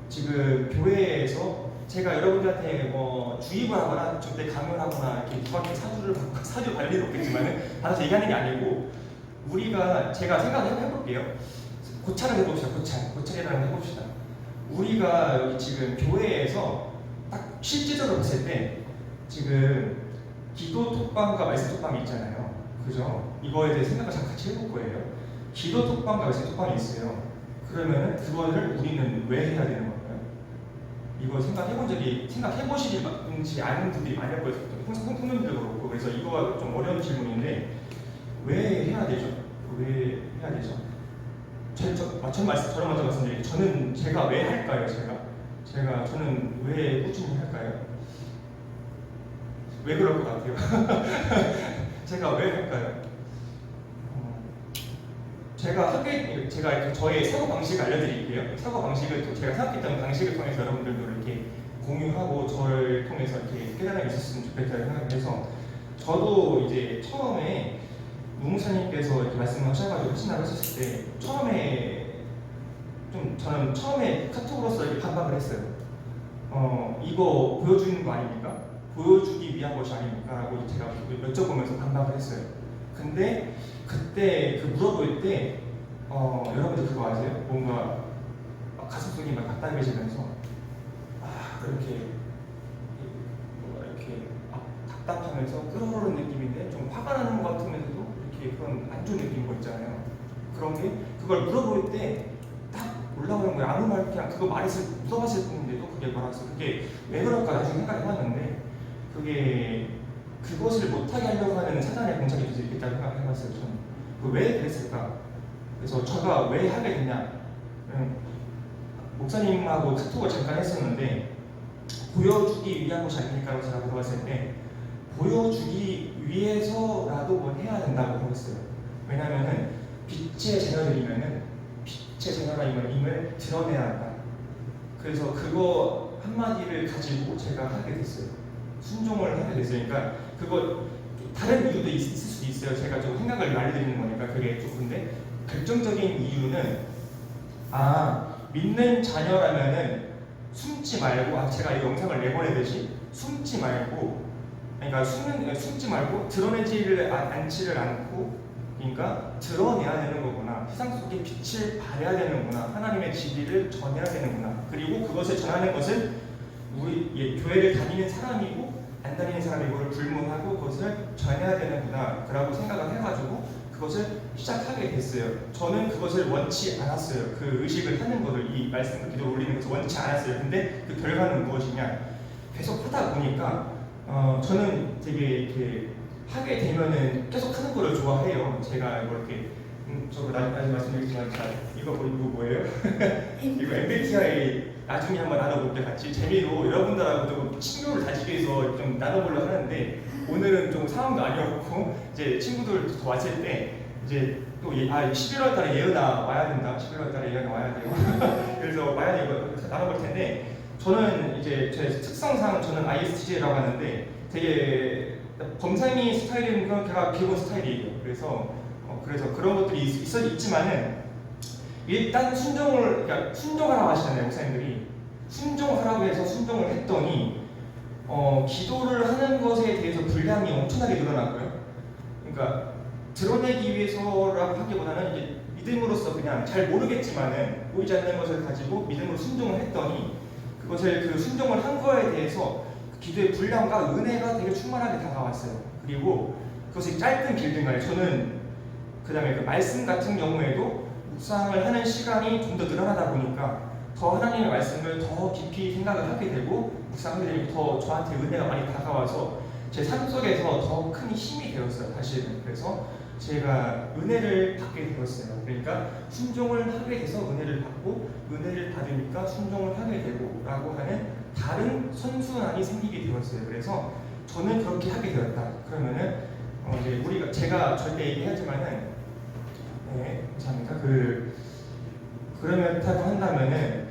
지금 교회에서 제가 여러분들한테 뭐 주입을 하거나 절대 강요하거나 이렇게 누구한테 사주 받을 일은 없겠지만은 받아서 얘기하는 게 아니고 제가 생각을 해볼게요. 고찰을 해봅시다. 고찰이라는 걸 해봅시다. 우리가 여기 지금 교회에서 딱 실질적으로 봤을 때 지금 기도 톡방과 말씀 톡방이 있잖아요. 그죠? 이거에 대해 생각을 잠깐 같이 해볼 거예요. 기도 톡방과 말씀 톡방이 있어요. 그러면 그거를 우리는 왜 해야 되는 걸까요? 이거 생각해보시지 않은 분들이 많을 거예요. 성도님들도 그렇고. 그래서 이거가 좀 어려운 질문인데 왜 해야 되죠? 왜 해야 되죠? 저는 먼저 말씀드릴게요. 제가 왜 할까요? 저는 왜 꾸준히 할까요? 왜 그럴 것 같아요? 제가 왜 할까요? 제가 저의 사고 방식을 알려드릴게요. 사고 방식을 제가 생각했던 방식을 통해서 여러분들도 이렇게 공유하고 저를 통해서 이렇게 깨달음이 있었으면 좋겠다는 생각을 해서 저도 이제 처음에 무무사님께서 이렇게 말씀하셔가지고 신앙을 하셨을 때 저는 처음에 카톡으로서 이렇게 반박을 했어요. 이거 보여주는 거 아닙니까? 보여주기 위한 것이 아닙니까? 라고 제가 여쭤보면서 반박을 했어요. 근데 그때 물어볼 때 여러분들 그거 아세요? 뭔가 가슴속이 막 답답해지면서 이렇게 답답하면서 끓어오르는 느낌인데 좀 화가 나는 것 같으면서도 이렇게 그런 안 좋은 느낌인 거 있잖아요. 그런 게 그걸 물어볼 때 딱 올라오는 거예요. 아무 말 그냥 그거 물어봤을 뿐인데도 그게 뭐라서 그게 왜 그럴까 나중에 생각을 해봤는데 그것을 못하게 하려고 하는 사단의 공작이 있겠다고 생각해봤어요. 저는 왜 그랬을까? 그래서 제가 왜 하게 됐냐? 목사님하고 카톡을 잠깐 했었는데 보여주기 위한 것이 아닙니까라고 제가 물어봤을 때 보여주기 위해서라도 뭘 해야 된다고 생각했어요. 왜냐하면은 빛의 자녀들이면은 임을 드러내야 한다. 그래서 그거 한마디를 가지고 제가 하게 됐어요. 순종을 하게 됐어요. 그러니까 그거 다른 이유도 있을 수도 있어요. 제가 좀 생각을 알려드리는 거니까 그게 조금인데 결정적인 이유는 믿는 자녀라면은 숨지 말고 제가 이 영상을 내보내듯이 숨지 말고 드러내지를 않지를 않고 그러니까 드러내야 되는 거구나. 세상 속에 빛을 발해야 되는구나. 하나님의 진리를 전해야 되는구나. 그리고 그것을 전하는 것은 우리 교회를 다니는 사람이고 안 다니는 사람이고를 불문하고 그것을 전해야 되는구나 라고 생각을 해가지고 그것을 시작하게 됐어요. 저는 그것을 원치 않았어요. 그 의식을 하는 것을 이 말씀을 기도를 올리는 것을 원치 않았어요. 근데 그 결과는 무엇이냐? 계속 하다 보니까 저는 되게 이렇게 하게 되면은 계속 하는 거를 좋아해요. 제가 뭐 이렇게 저거 나중에 말씀드리지만 이거 뭐예요? 이거 MBTI 나중에 한번 나눠볼게요. 같이 재미로 여러분들하고도 친교를 다지기 위해서 좀 나눠보려고 하는데 오늘은 좀 상황도 아니었고 이제 친구들 더 왔을 때 이제 또 11월 달에 예은아 와야 된다. 11월 달에 예은아 와야 돼요. 그래서 와야 되고 나눠볼 텐데 저는 이제 제 특성상 저는 ISTJ라고 하는데 되게 범상이 스타일인 건 제가 기본 스타일이에요. 그래서 그런 것들이 있지만은 일단 순종하라고 하시잖아요. 목사님들이 순종하라고 해서 순종을 했더니 기도를 하는 것에 대해서 분량이 엄청나게 늘어났고요. 그러니까 드러내기 위해서라고 하기보다는 이제 믿음으로써 그냥 잘 모르겠지만은 보이지 않는 것을 가지고 믿음으로 순종을 했더니 그 순종을 한 거에 대해서 기도의 분량과 은혜가 되게 충만하게 다가왔어요. 그리고 그것이 짧은 길든 간에 저는 그 다음에 그 말씀 같은 경우에도 묵상을 하는 시간이 좀 더 늘어나다 보니까 더 하나님의 말씀을 더 깊이 생각을 하게 되고 묵상하게 되면 더 저한테 은혜가 많이 다가와서 제 삶 속에서 더 큰 힘이 되었어요. 사실은. 그래서 제가 은혜를 받게 되었어요. 그러니까 순종을 하게 돼서 은혜를 받고 은혜를 받으니까 순종을 하게 되고 라고 하는 다른 선순환이 생기게 되었어요. 그래서 저는 그렇게 하게 되었다. 그러면은 이제 제가 절대 얘기하지만은 감사합니다. 그렇다고 한다면은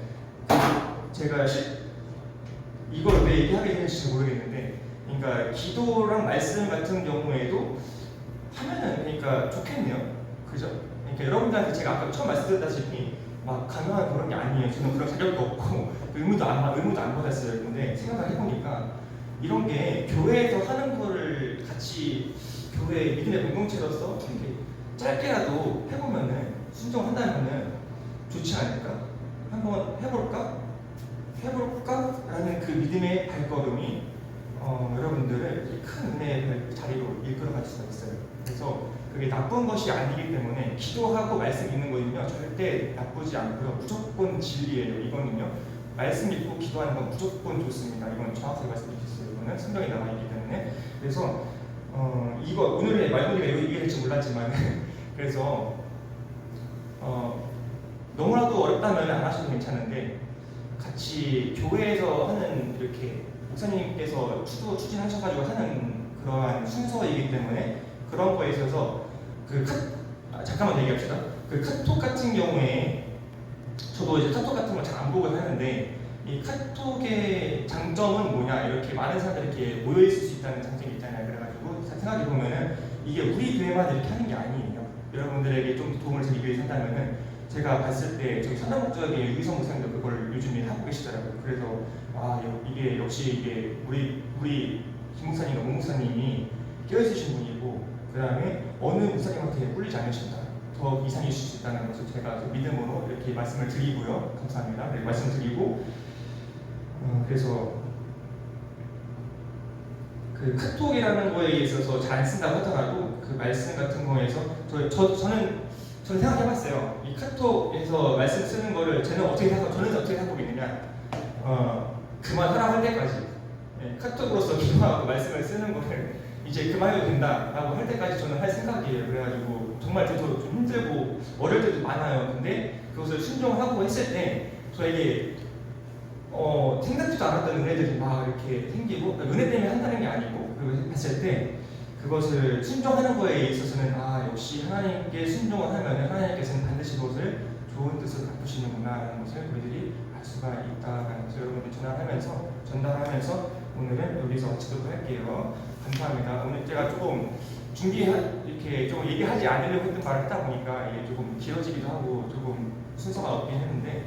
제가 이걸 왜 얘기하게 되는지 모르겠는데, 그러니까 기도랑 말씀 같은 경우에도 하면은 그러니까 좋겠네요. 그죠? 그러니까 여러분들한테 제가 아까 처음 말씀드렸다시피 막 강요한 그런 게 아니에요. 저는 그런 자격도 없고 의무도 안 받았어요. 근데 생각을 해보니까 이런 게 교회에서 하는 거를 같이 교회 믿음의 공동체로서 이렇게 짧게라도 해보면은 순종한다면은 좋지 않을까? 한번 해볼까라는 그 믿음의 발걸음이 여러분들을 큰 은혜의 자리로 이끌어갈 수가 있어요. 그래서 그게 나쁜 것이 아니기 때문에 기도하고 말씀 읽는 거는요 절대 나쁘지 않고요 무조건 진리예요. 이거는요 말씀 읽고 기도하는 건 무조건 좋습니다. 이건 정확하게 말씀드리겠어요. 이거는 성경에 나와 있기 때문에. 그래서 이거 오늘의 말씀이 왜 이게 될지 몰랐지만 그래서 너무나도 어렵다면 안 하셔도 괜찮은데 같이 교회에서 하는 이렇게 목사님께서 추진하셔가지고 하는 그러한 순서이기 때문에 그런 거에 있어서 잠깐만 얘기합시다. 그 카톡 같은 경우에 저도 이제 카톡 같은 걸 잘 안 보곤 하는데 이 카톡의 장점은 뭐냐 이렇게 많은 사람들이 이렇게 모여 있을 수 있다는 장점이 있잖아요. 그래가지고 생각해 보면은 이게 우리 교회만 이렇게 하는 게 아니에요. 여러분들에게 좀 도움을 드리기 위해서 한다면은 제가 봤을 때 저기 선남목적인 유기성 목사님도 그걸 요즘에 하고 계시더라고요. 그래서 이게 역시 이게 우리 김 목사님과 문 목사님이 깨어있으신 분이고 그 다음에 어느 목사님한테 꿀리지 않으신다. 더 이상이실 수 있다는 것을 제가 믿음으로 이렇게 말씀을 드리고요. 감사합니다. 네, 말씀을 드리고 그래서 그 카톡이라는 거에 있어서 잘 안 쓴다고 하더라도 그 말씀 같은 거에서 저는 생각해봤어요. 이 카톡에서 말씀 쓰는 거를 저는 어떻게 생각하고 있느냐 그만하라고 할 때까지 카톡으로서 기도하고 말씀을 쓰는 거를 이제 그만해도 된다라고 할 때까지 저는 할 생각이에요. 그래가지고 정말 저도 좀 힘들고 어릴 때도 많아요. 근데 그것을 순종하고 했을 때 저에게 생각지도 않았던 은혜들이 막 이렇게 생기고 그러니까 은혜 때문에 한다는 게 아니고 그걸 했을 때 그것을 순종하는 거에 있어서는 역시 하나님께 순종을 하면 하나님께서는 반드시 그것을 좋은 뜻을 바꾸시는구나라는 것을 우리들이 알 수가 있다라는 것을 여러분들 전달하면서 오늘은 여기서 마치도록 할게요. 감사합니다. 오늘 제가 조금 이렇게 좀 얘기하지 않으려고 했던 말을 하다 보니까 이게 조금 길어지기도 하고 조금 순서가 없긴 했는데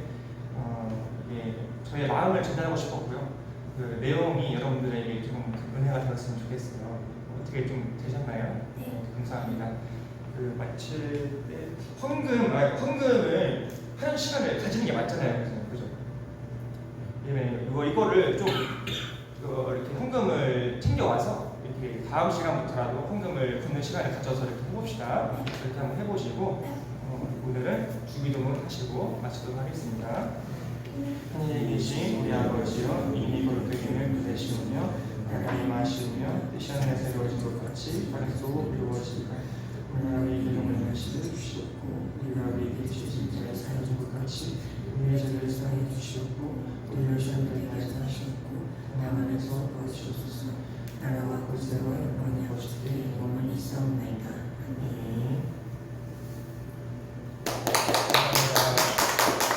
이게 저의 마음을 전달하고 싶었고요. 그 내용이 여러분들에게 좀 은혜가 되었으면 좋겠어요. 어떻게 좀 되셨나요? 네. 감사합니다. 그 마칠 때 헌금을 하는 시간을 가지는 게 맞잖아요. 그죠? 이거를 좀 이렇게 헌금을 챙겨와서 이렇게 다음 시간부터라도 헌금을 붓는 시간을 가져서 이렇게 해봅시다. 그렇게 한번 해보시고 오늘은 주기도문 하시고 마치도록 하겠습니다. 하늘에 계신 우리 아버지여 이름이 거룩하게 되시오며 나라의 마시오며 뜻이 하늘에서 이루어진 것 같이 땅에서도 이루어지리라. 오늘 우리에게 일용할 것을 주시옵고 우리가 우리에게 죄진 자를 사하여 준 것 같이 우리의 죄를 사하여 주시옵고 우리를 시험에 들게 하지 마시옵소서.